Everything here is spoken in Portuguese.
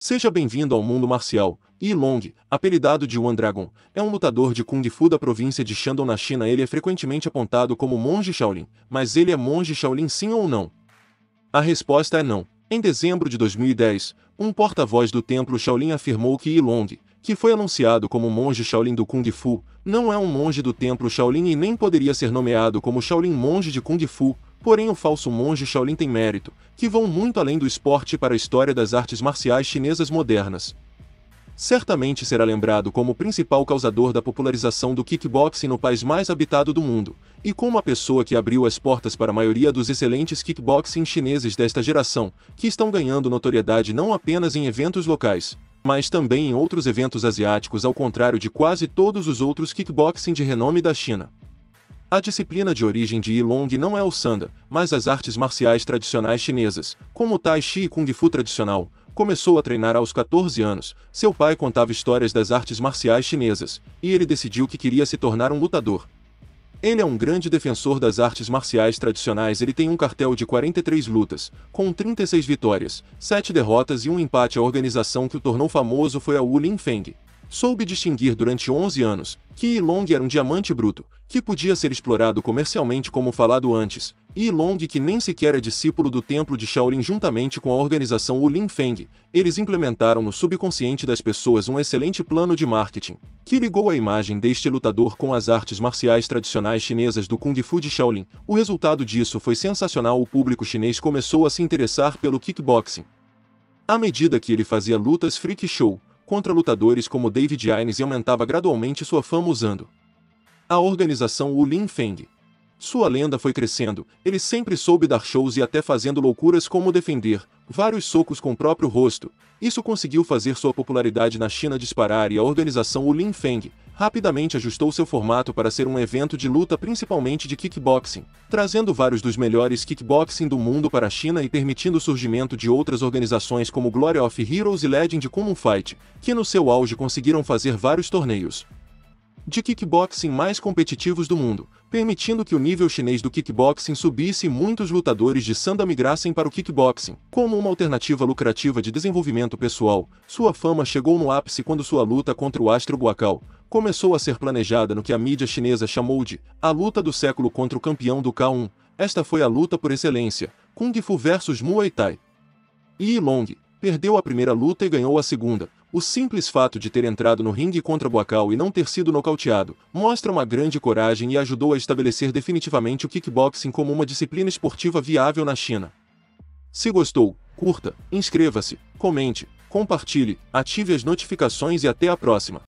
Seja bem-vindo ao mundo marcial. Yi Long, apelidado de One Dragon, é um lutador de Kung Fu da província de Shandong na China. Ele é frequentemente apontado como monge Shaolin, mas ele é monge Shaolin sim ou não? A resposta é não. Em dezembro de 2010, um porta-voz do templo Shaolin afirmou que Yi Long, que foi anunciado como monge Shaolin do Kung Fu, não é um monge do templo Shaolin e nem poderia ser nomeado como Shaolin monge de Kung Fu. Porém, o falso monge Shaolin tem mérito, que vão muito além do esporte para a história das artes marciais chinesas modernas. Certamente será lembrado como o principal causador da popularização do kickboxing no país mais habitado do mundo, e como a pessoa que abriu as portas para a maioria dos excelentes kickboxing chineses desta geração, que estão ganhando notoriedade não apenas em eventos locais, mas também em outros eventos asiáticos, ao contrário de quase todos os outros kickboxing de renome da China. A disciplina de origem de Yi Long não é o Sanda, mas as artes marciais tradicionais chinesas, como o Tai Chi e Kung Fu tradicional. Começou a treinar aos 14 anos, seu pai contava histórias das artes marciais chinesas, e ele decidiu que queria se tornar um lutador. Ele é um grande defensor das artes marciais tradicionais. Ele tem um cartel de 43 lutas, com 36 vitórias, 7 derrotas e um empate. A organização que o tornou famoso foi a Wu Lin Feng. Soube distinguir durante 11 anos que Yi Long era um diamante bruto, que podia ser explorado comercialmente, como falado antes. Yi Long, que nem sequer é discípulo do templo de Shaolin, juntamente com a organização Wu Lin Feng, eles implementaram no subconsciente das pessoas um excelente plano de marketing, que ligou a imagem deste lutador com as artes marciais tradicionais chinesas do Kung Fu de Shaolin. O resultado disso foi sensacional. O público chinês começou a se interessar pelo kickboxing. À medida que ele fazia lutas freak show contra lutadores como David Hines, e aumentava gradualmente sua fama usando a organização Wu Lin Feng. Sua lenda foi crescendo. Ele sempre soube dar shows e até fazendo loucuras como defender vários socos com o próprio rosto. Isso conseguiu fazer sua popularidade na China disparar, e a organização Wu Lin Feng rapidamente ajustou seu formato para ser um evento de luta, principalmente de kickboxing, trazendo vários dos melhores kickboxing do mundo para a China e permitindo o surgimento de outras organizações como Glory of Heroes e Legend Common Fight, que no seu auge conseguiram fazer vários torneios de kickboxing mais competitivos do mundo, permitindo que o nível chinês do kickboxing subisse e muitos lutadores de Sanda migrassem para o kickboxing. Como uma alternativa lucrativa de desenvolvimento pessoal, sua fama chegou no ápice quando sua luta contra o Astro Buacal começou a ser planejada no que a mídia chinesa chamou de a luta do século contra o campeão do K1. Esta foi a luta por excelência, Kung Fu versus Muay Thai. Yi Long perdeu a primeira luta e ganhou a segunda. O simples fato de ter entrado no ringue contra Buacal e não ter sido nocauteado mostra uma grande coragem e ajudou a estabelecer definitivamente o kickboxing como uma disciplina esportiva viável na China. Se gostou, curta, inscreva-se, comente, compartilhe, ative as notificações e até a próxima.